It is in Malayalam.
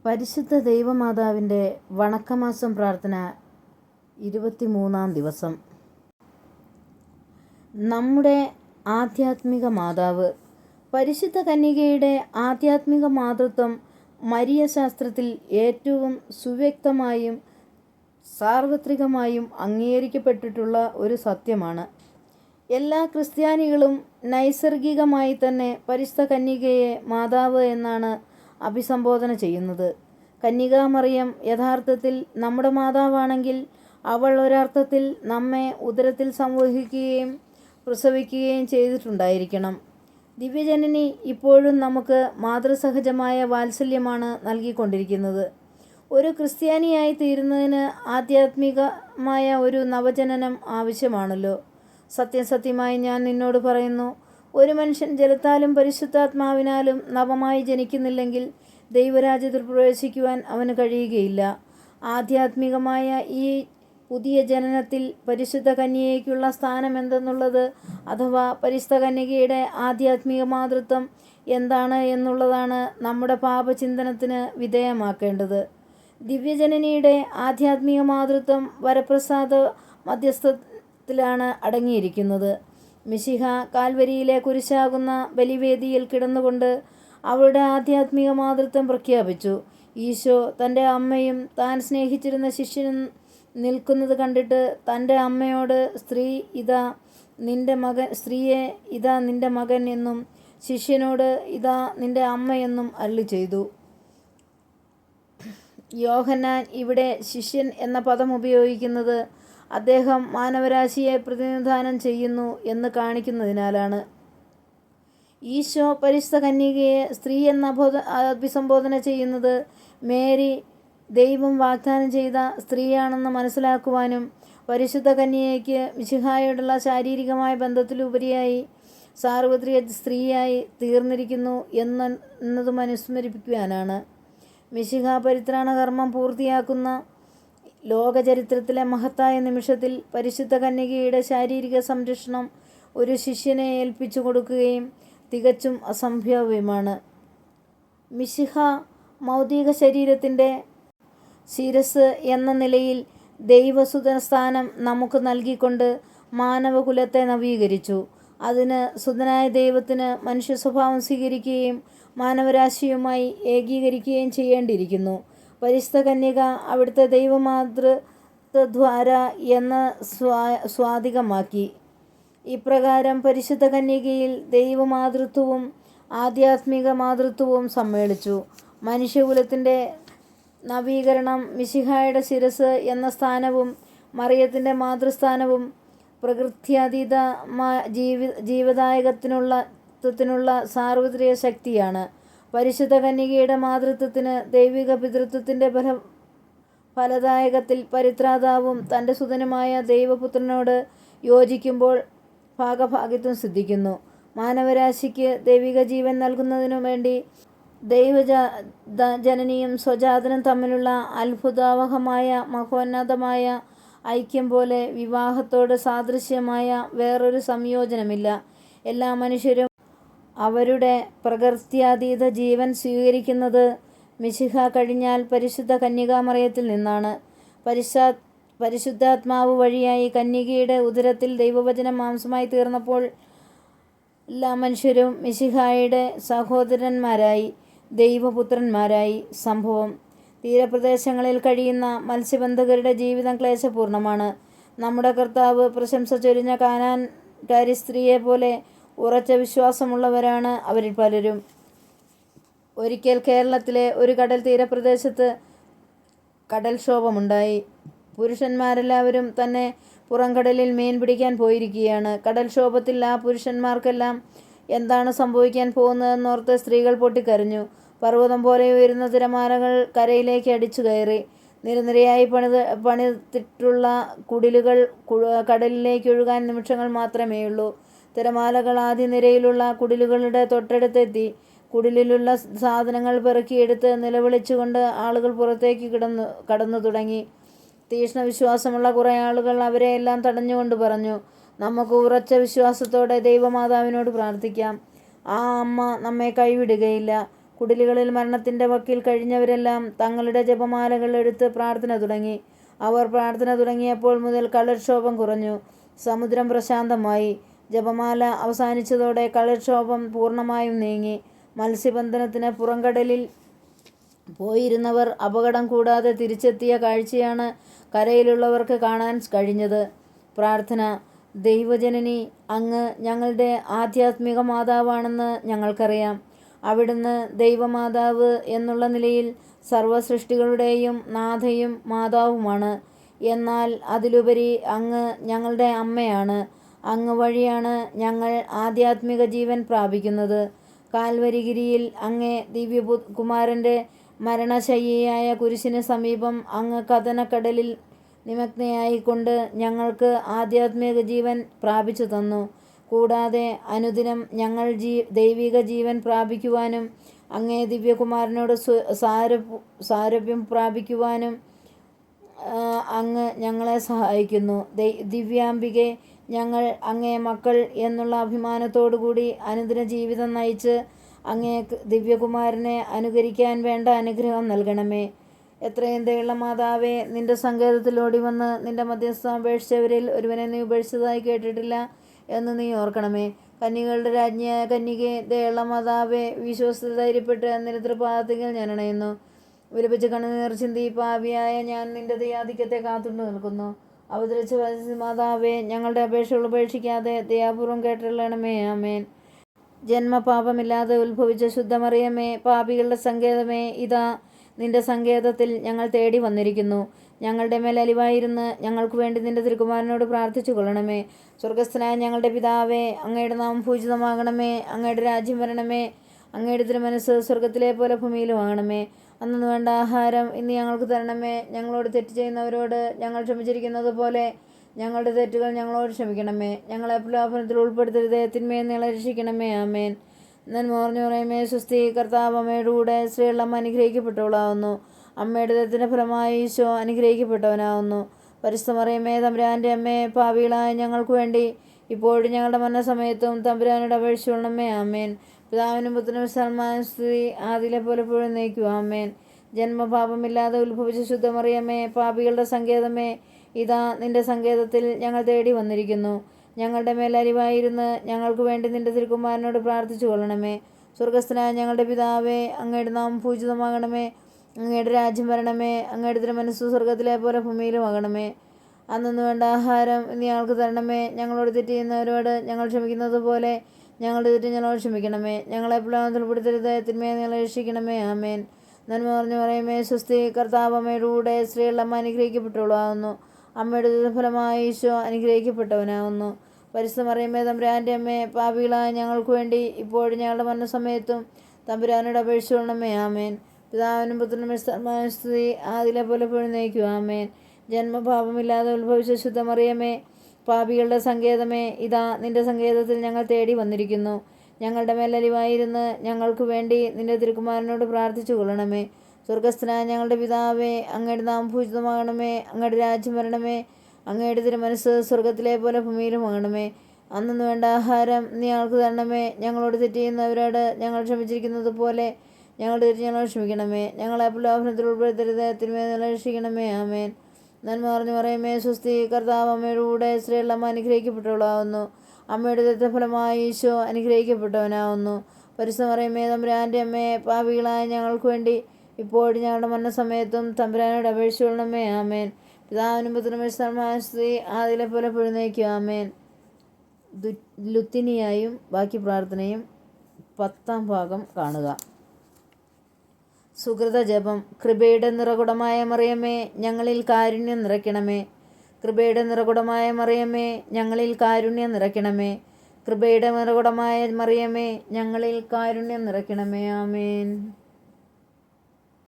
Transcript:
പരിശുദ്ധ ദൈവമാതാവിൻ്റെ വണക്കമാസം പ്രാർത്ഥന 23-ാം ദിവസം. നമ്മുടെ ആധ്യാത്മിക മാതാവ്. പരിശുദ്ധ കന്യകയുടെ ആധ്യാത്മിക മാതൃത്വം മരിയ ശാസ്ത്രത്തിൽ ഏറ്റവും സുവ്യക്തമായും സാർവത്രികമായും അംഗീകരിക്കപ്പെട്ടിട്ടുള്ള ഒരു സത്യമാണ്. എല്ലാ ക്രിസ്ത്യാനികളും നൈസർഗികമായി തന്നെ പരിശുദ്ധ കന്യകയെ മാതാവ് എന്നാണ് അഭിസംബോധന ചെയ്യുന്നത്. കന്യകാമറിയം യഥാർത്ഥത്തിൽ നമ്മുടെ മാതാവാണെങ്കിൽ അവൾ ഒരർത്ഥത്തിൽ നമ്മെ ഉദരത്തിൽ സംവഹിക്കുകയും പ്രസവിക്കുകയും ചെയ്തിട്ടുണ്ടായിരിക്കണം. ദിവ്യജനനി ഇപ്പോഴും നമുക്ക് മാതൃസഹജമായ വാത്സല്യമാണ് നൽകിക്കൊണ്ടിരിക്കുന്നത്. ഒരു ക്രിസ്ത്യാനിയായി തീരുന്നതിന് ആധ്യാത്മികമായ ഒരു നവജനനം ആവശ്യമാണല്ലോ. സത്യമായി ഞാൻ നിന്നോട് പറയുന്നു, ഒരു മനുഷ്യൻ ജലത്താലും പരിശുദ്ധാത്മാവിനാലും നവമായി ജനിക്കുന്നില്ലെങ്കിൽ ദൈവരാജ്യത്തിൽ പ്രവേശിക്കുവാൻ അവന് കഴിയുകയില്ല. ആധ്യാത്മികമായ ഈ പുതിയ ജനനത്തിൽ പരിശുദ്ധ കന്യകയ്ക്കുള്ള സ്ഥാനം എന്തെന്നുള്ളത്, അഥവാ പരിശുദ്ധ കന്യകയുടെ ആധ്യാത്മിക മാതൃത്വം എന്താണ് എന്നുള്ളതാണ് നമ്മുടെ പാപചിന്തനത്തിന് വിധേയമാക്കേണ്ടത്. ദിവ്യജനനിയുടെ ആധ്യാത്മിക മാതൃത്വം വരപ്രസാദ മധ്യസ്ഥത്തിലാണ് അടങ്ങിയിരിക്കുന്നത്. മിശിഹ കാൽവരിയിലെ കുരിശാകുന്ന ബലിവേദിയിൽ കിടന്നുകൊണ്ട് അവളുടെ ആധ്യാത്മിക മാതൃത്വം പ്രഖ്യാപിച്ചു. ഈശോ തൻ്റെ അമ്മയും താൻ സ്നേഹിച്ചിരുന്ന ശിഷ്യനും നിൽക്കുന്നത് കണ്ടിട്ട് തൻ്റെ അമ്മയോട് സ്ത്രീയെ ഇതാ നിൻ്റെ മകൻ എന്നും ശിഷ്യനോട് ഇതാ നിൻ്റെ അമ്മയെന്നും അരുളി ചെയ്തു. യോഹന്നാൻ ഇവിടെ ശിഷ്യൻ എന്ന പദം ഉപയോഗിക്കുന്നത് അദ്ദേഹം മാനവരാശിയെ പ്രതിനിധാനം ചെയ്യുന്നു എന്ന് കാണിക്കുന്നതിനാലാണ്. ഈശോ പരിശുദ്ധ കന്യകയെ സ്ത്രീ എന്ന അഭിസംബോധന ചെയ്യുന്നത് മേരി ദൈവം വാഗ്ദാനം ചെയ്ത സ്ത്രീയാണെന്ന് മനസ്സിലാക്കുവാനും പരിശുദ്ധ കന്യകയ്ക്ക് മിശിഹായോടുള്ള ശാരീരികമായ ബന്ധത്തിലുപരിയായി സാർവത്രിക സ്ത്രീയായി തീർന്നിരിക്കുന്നു എന്നതും അനുസ്മരിപ്പിക്കുവാനാണ്. മിശിഹ പരിത്രാണ കർമ്മം പൂർത്തിയാക്കുന്ന ലോകചരിത്രത്തിലെ മഹത്തായ നിമിഷത്തിൽ പരിശുദ്ധ കന്യകയുടെ ശാരീരിക സംരക്ഷണം ഒരു ശിഷ്യനെ ഏൽപ്പിച്ചു കൊടുക്കുകയും തികച്ചും അസംഭവ്യമാണ്. മിശിഹ ഭൗതിക ശരീരത്തിൻ്റെ ശിരസ് എന്ന നിലയിൽ ദൈവസുത സ്ഥാനം നമുക്ക് നൽകിക്കൊണ്ട് മാനവകുലത്തെ നവീകരിച്ചു. അതിന് സുതനായ ദൈവത്തിന് മനുഷ്യ സ്വഭാവം സ്വീകരിക്കുകയും മാനവരാശിയുമായി ഏകീകരിക്കുകയും ചെയ്യേണ്ടിയിരിക്കുന്നു. പരിശുദ്ധ കന്യക അവിടുത്തെ ദൈവമാതൃത്വദ്വാര എന്ന് സ്വാധികമാക്കി. ഇപ്രകാരം പരിശുദ്ധ കന്യകയിൽ ദൈവമാതൃത്വവും ആധ്യാത്മിക മാതൃത്വവും സമ്മേളിച്ചു. മനുഷ്യകുലത്തിൻ്റെ നവീകരണം മിശിഹായുടെ ശിരസ് എന്ന സ്ഥാനവും മറിയത്തിൻ്റെ മാതൃസ്ഥാനവും പ്രകൃത്യാതീത ജീവദായകത്വത്തിനുള്ള സാർവത്രിക ശക്തിയാണ്. പരിശുദ്ധ കന്യകയുടെ മാതൃത്വത്തിന് ദൈവിക പിതൃത്വത്തിൻ്റെ ഫലദായകത്തിൽ പരിത്രാതാവും തൻ്റെ സുതനുമായ ദൈവപുത്രനോട് യോജിക്കുമ്പോൾ ഭാഗഭാഗിത്വം സിദ്ധിക്കുന്നു. മാനവരാശിക്ക് ദൈവിക ജീവൻ നൽകുന്നതിനു വേണ്ടി ദൈവജനനിയും സ്വജാതനും തമ്മിലുള്ള അത്ഭുതാവഹമായ മഹോന്നതമായ ഐക്യം പോലെ വിവാഹത്തോട് സാദൃശ്യമായ വേറൊരു സംയോജനമില്ല. എല്ലാ മനുഷ്യരും അവരുടെ പ്രകൃത്യാതീത ജീവൻ സ്വീകരിക്കുന്നത് മിശിഹ കഴിഞ്ഞാൽ പരിശുദ്ധ കന്യകാമറിയത്തിൽ നിന്നാണ്. പരിശുദ്ധാത്മാവ് വഴിയായി കന്യകയുടെ ഉദരത്തിൽ ദൈവവചനം മാംസമായി തീർന്നപ്പോൾ എല്ലാ മനുഷ്യരും മിശിഹായുടെ സഹോദരന്മാരായി, ദൈവപുത്രന്മാരായി. സംഭവം: തീരപ്രദേശങ്ങളിൽ കഴിയുന്ന മത്സ്യബന്ധകരുടെ ജീവിതം ക്ലേശപൂർണമാണ്. നമ്മുടെ കർത്താവ് പ്രശംസ ചൊരിഞ്ഞ കാനാൻകാരി സ്ത്രീയെ പോലെ ഉറച്ച വിശ്വാസമുള്ളവരാണ് അവരിൽ പലരും. ഒരിക്കൽ കേരളത്തിലെ ഒരു കടൽ തീരപ്രദേശത്ത് കടൽക്ഷോഭമുണ്ടായി. പുരുഷന്മാരെല്ലാവരും തന്നെ പുറംകടലിൽ മീൻ പിടിക്കാൻ പോയിരിക്കുകയാണ്. കടൽക്ഷോഭത്തിൽ ആ പുരുഷന്മാർക്കെല്ലാം എന്താണ് സംഭവിക്കാൻ പോകുന്നതെന്നോർത്ത് സ്ത്രീകൾ പൊട്ടിക്കരഞ്ഞു. പർവ്വതം പോലെ ഉയരുന്ന തിരമാലകൾ കരയിലേക്ക് അടിച്ചു കയറി. നിരനിരയായി പണിതിട്ടുള്ള കുടിലുകൾ കടലിലേക്ക് ഒഴുകാൻ നിമിഷങ്ങൾ മാത്രമേയുള്ളൂ. തിരമാലകൾ ആദ്യ നിരയിലുള്ള കുടിലുകളുടെ തൊട്ടടുത്തെത്തി. കുടിലിലുള്ള സാധനങ്ങൾ പെറുക്കിയെടുത്ത് നിലവിളിച്ചുകൊണ്ട് ആളുകൾ പുറത്തേക്ക് കടന്നു തുടങ്ങി. തീക്ഷ്ണ വിശ്വാസമുള്ള കുറേ ആളുകൾ അവരെ എല്ലാം തടഞ്ഞുകൊണ്ട് പറഞ്ഞു, നമുക്ക് ഉറച്ച വിശ്വാസത്തോടെ ദൈവമാതാവിനോട് പ്രാർത്ഥിക്കാം. ആ അമ്മ നമ്മെ കൈവിടുകയില്ല. കുടിലുകളിൽ മരണത്തിൻ്റെ വക്കിൽ കഴിഞ്ഞവരെല്ലാം തങ്ങളുടെ ജപമാലകൾ എടുത്ത് പ്രാർത്ഥന തുടങ്ങി. അവർ പ്രാർത്ഥന തുടങ്ങിയപ്പോൾ മുതൽ കടൽക്ഷോഭം കുറഞ്ഞു. സമുദ്രം പ്രശാന്തമായി. ജപമാല അവസാനിച്ചതോടെ കടൽക്ഷോഭം പൂർണ്ണമായും നീങ്ങി. മത്സ്യബന്ധനത്തിന് പുറംകടലിൽ പോയിരുന്നവർ അപകടം കൂടാതെ തിരിച്ചെത്തിയ കാഴ്ചയാണ് കരയിലുള്ളവർക്ക് കാണാൻ കഴിഞ്ഞത്. പ്രാർത്ഥന. ദൈവജനനി, അങ്ങ് ഞങ്ങളുടെ ആധ്യാത്മിക മാതാവാണെന്ന് ഞങ്ങൾക്കറിയാം. അവിടുന്ന് ദൈവമാതാവ് എന്നുള്ള നിലയിൽ സർവ്വസൃഷ്ടികളുടെയും നാഥയും മാതാവുമാണ്. എന്നാൽ അതിലുപരി അങ്ങ് ഞങ്ങളുടെ അമ്മയാണ്. അങ്ങ് വഴിയാണ് ഞങ്ങൾ ആധ്യാത്മിക ജീവൻ പ്രാപിക്കുന്നത്. കാൽവരിഗിരിയിൽ അങ്ങേ ദിവ്യകുമാരൻ്റെ മരണശയ്യയായ കുരിശിന് സമീപം അങ്ങ് കഥനക്കടലിൽ നിമഗ്നയായിക്കൊണ്ട് ഞങ്ങൾക്ക് ആധ്യാത്മിക ജീവൻ പ്രാപിച്ചു തന്നു. കൂടാതെ അനുദിനം ഞങ്ങൾ ദൈവിക ജീവൻ പ്രാപിക്കുവാനും അങ്ങേ ദിവ്യകുമാരനോട് സാരൂപ്യം പ്രാപിക്കുവാനും അങ്ങ് ഞങ്ങളെ സഹായിക്കുന്നു. ദിവ്യാംബികെ, ഞങ്ങൾ അങ്ങേ മക്കൾ എന്നുള്ള അഭിമാനത്തോടു കൂടി അനുദിന ജീവിതം നയിച്ച് അങ്ങേ ദിവ്യകുമാരനെ അനുകരിക്കാൻ വേണ്ട അനുഗ്രഹം നൽകണമേ. എത്രയും ദയുള്ള മാതാവേ, നിന്റെ സങ്കേതത്തിൽ ഓടി വന്ന് നിന്റെ മധ്യസ്ഥം അപേക്ഷിച്ചവരിൽ ഒരുവനെ നീ ഉപേക്ഷിച്ചതായി കേട്ടിട്ടില്ല എന്ന് നീ ഓർക്കണമേ. കന്യകളുടെ രാജ്ഞിയായ കന്യകെ, ദയുള്ള മാതാവേ, വിശ്വാസത്തിൽ ധൈര്യപ്പെട്ട് നിന്റെ തൃപാദത്തിൽ ഞാൻ അണയുന്നു. വിലപിച്ച് കണ്ണുനീർ ചിന്തി പാപിയായ ഞാൻ നിന്റെ ദയാധിക്യത്തെ കാത്തുകൊണ്ട് നിൽക്കുന്നു. അവതരിച്ച മാതാവേ, ഞങ്ങളുടെ അപേക്ഷകൾ ഉപേക്ഷിക്കാതെ ദയാപൂർവം കേട്ടുള്ളണമേ. ആമേൻ. ജന്മപാപമില്ലാതെ ഉത്ഭവിച്ച ശുദ്ധമറിയമേ, പാപികളുടെ സങ്കേതമേ, ഇതാ നിന്റെ സങ്കേതത്തിൽ ഞങ്ങൾ തേടി വന്നിരിക്കുന്നു. ഞങ്ങളുടെ മേൽ അലിവായിരുന്ന് ഞങ്ങൾക്ക് വേണ്ടി നിന്റെ തിരുക്കുമാരനോട് പ്രാർത്ഥിച്ചു കൊള്ളണമേ. സ്വർഗസ്ഥനായ ഞങ്ങളുടെ പിതാവേ, അങ്ങയുടെ നാമം പൂജിതമാകണമേ. അങ്ങയുടെ രാജ്യം വരണമേ. അങ്ങയുടെ തിരുമനസ്സ് സ്വർഗത്തിലെ പോലെ ഭൂമിയിലും ആകണമേ. അന്നു വേണ്ട ആഹാരം ഇന്ന് ഞങ്ങൾക്ക് തരണമേ. ഞങ്ങളോട് തെറ്റ് ചെയ്യുന്നവരോട് ഞങ്ങൾ ക്ഷമിച്ചിരിക്കുന്നത് പോലെ ഞങ്ങളുടെ തെറ്റുകൾ ഞങ്ങളോട് ക്ഷമിക്കണമേ. ഞങ്ങളെ പ്രലോഭനത്തിൽ ഉൾപ്പെടുത്തരുതേ, തിന്മയിൽ നിന്ന് രക്ഷിക്കണമേ. ആമേൻ. നന്മ നിറഞ്ഞ മറിയമേ, സ്വസ്തി, കർത്താവ് അങ്ങയുടെ കൂടെ, സ്ത്രീകൾ അമ്മ അനുഗ്രഹിക്കപ്പെട്ടവളാവുന്നു. അമ്മയുടെ ദത്തത്തിൻ്റെ ഫലമായി ഈശോ അനുഗ്രഹിക്കപ്പെട്ടവനാവുന്നു. പരിശുദ്ധ മറിയമേ, തമ്പുരാൻ്റെ അമ്മേ, പാപികളായ ഞങ്ങൾക്ക് വേണ്ടി ഇപ്പോഴും ഞങ്ങളുടെ മരണസമയത്തും തമ്പുരാനോട് അപേക്ഷിച്ചുകൊള്ളണമേ. ആമേൻ. പിതാവിനും പുത്രനും സന്മാനം സ്തുതി, ആദിയിലെ പോലെ എപ്പോഴും എന്നേക്കും. ആമേൻ. ജന്മപാപമില്ലാതെ ഉത്ഭവിച്ച ശുദ്ധമറിയമേ, പാപികളുടെ സങ്കേതമേ, ഇതാ നിന്റെ സങ്കേതത്തിൽ ഞങ്ങൾ തേടി വന്നിരിക്കുന്നു. ഞങ്ങളുടെ മേൽ അലിവായിരുന്ന് ഞങ്ങൾക്ക് വേണ്ടി നിന്റെ തിരുക്കുമാരനോട് പ്രാർത്ഥിച്ചു കൊള്ളണമേ. സ്വർഗസ്ഥനായ ഞങ്ങളുടെ പിതാവേ, അങ്ങയുടെ നാമം പൂജിതമാകണമേ. അങ്ങയുടെ രാജ്യം വരണമേ. അങ്ങയുടെ തിരുമനസ്സ് സ്വർഗത്തിലെ പോലെ ഭൂമിയിലും ആകണമേ. അന്നു വേണ്ട ആഹാരം ഇന്ന് ഞങ്ങൾക്ക് തരണമേ. ഞങ്ങളോട് തെറ്റ് ചെയ്യുന്നവരോട് ഞങ്ങൾ ക്ഷമിക്കുന്നത് പോലെ ഞങ്ങളുടെ തെറ്റ് ഞങ്ങളോട് ക്ഷമിക്കണമേ. ഞങ്ങളെ പ്രലോഭനത്തിൽ ഉൾപ്പെടുത്തരുത്, തിന്മയെ ഞങ്ങളെ രക്ഷിക്കണമേ. ആമേൻ. നന്മ നിറഞ്ഞ മറിയമേ, സ്വസ്തി, കർത്താവ് അങ്ങയുടെ കൂടെ, സ്ത്രീകൾ അമ്മ അനുഗ്രഹിക്കപ്പെട്ടവളാവുന്നു. അമ്മയുടെ ഫലമായി ഈശോ അനുഗ്രഹിക്കപ്പെട്ടവനാവുന്നു. പരിശുദ്ധ മറിയമേ, തമ്പുരാൻ്റെ അമ്മേ, പാപികളായ ഞങ്ങൾക്ക് വേണ്ടി ഇപ്പോഴും ഞങ്ങളുടെ മരണസമയത്തും തമ്പുരാനോട് അപേക്ഷിച്ചുകൊള്ളണമേ. ആമേൻ. പിതാവിനും പുത്രനും സ്തുതി, ആദിയിലെ പോലെ എപ്പോഴും എന്നേക്കും. ആമേൻ. ജന്മപാപമില്ലാതെ ഉത്ഭവിച്ച ശുദ്ധമറിയമേ, പാപികളുടെ സങ്കേതമേ, ഇതാ നിന്റെ സങ്കേതത്തിൽ ഞങ്ങൾ തേടി വന്നിരിക്കുന്നു. ഞങ്ങളുടെ മേൽ അലിവായിരുന്ന് ഞങ്ങൾക്ക് വേണ്ടി നിന്റെ തിരുക്കുമാരനോട് പ്രാർത്ഥിച്ചു കൊള്ളണമേ. സ്വർഗസ്ഥനായ ഞങ്ങളുടെ പിതാവേ, അങ്ങയുടെ നാമം പൂജിതമാകണമേ. അങ്ങയുടെ രാജ്യം വരണമേ. അങ്ങയുടെ തിരുമനസ്സ് സ്വർഗത്തിലെ പോലെ ഭൂമിയിലും ആകണമേ. അന്നു വേണ്ട ആഹാരം നീ ഞങ്ങൾക്ക് തരണമേ. ഞങ്ങളോട് തെറ്റ് ചെയ്യുന്നവരോട് ഞങ്ങൾ ക്ഷമിച്ചിരിക്കുന്നത് പോലെ ഞങ്ങളുടെ തെറ്റ് ഞങ്ങളോട് ക്ഷമിക്കണമേ. ഞങ്ങളെ പ്രലോഭനത്തിൽ ഉൾപ്പെടുത്തരുത്, തിന്മയിൽ നിന്ന് രക്ഷിക്കണമേ. ആമേൻ. നന്മ നിറഞ്ഞ മറിയമേ, സ്വസ്തി, കർത്താവ് അങ്ങയുടെ കൂടെ, സ്ത്രീകൾ അമ്മ അനുഗ്രഹിക്കപ്പെട്ടവളാവുന്നു. അമ്മയുടെ ദത്തഫലമായി ഈശോ അനുഗ്രഹിക്കപ്പെട്ടവനാവുന്നു. പരിശുദ്ധ മറിയമേ, തമ്പുരാൻ്റെ അമ്മേ, പാപികളായ ഞങ്ങൾക്ക് വേണ്ടി ഇപ്പോഴും ഞങ്ങളുടെ മരണസമയത്തും തമ്പുരാനോട് അപേക്ഷിച്ചുകൊള്ളണമേ. ആമേൻ. പിതാവിനും പുത്രനും സ്തുതി, ആദിയിലെ പോലെ എപ്പോഴും എന്നേക്കും. ആമേൻ. ലുത്തിനിയായും ബാക്കി പ്രാർത്ഥനയും 10ാം ഭാഗം കാണുക. സുകൃത ജപം. കൃപയുടെ നിറകുടമായ മറിയമേ, ഞങ്ങളിൽ കാരുണ്യം നിറയ്ക്കണമേ. കൃപയുടെ നിറകുടമായ മറിയമേ, ഞങ്ങളിൽ കാരുണ്യം നിറയ്ക്കണമേ. കൃപയുടെ നിറകുടമായ മറിയമേ, ഞങ്ങളിൽ കാരുണ്യം നിറയ്ക്കണമേ. ആമേൻ.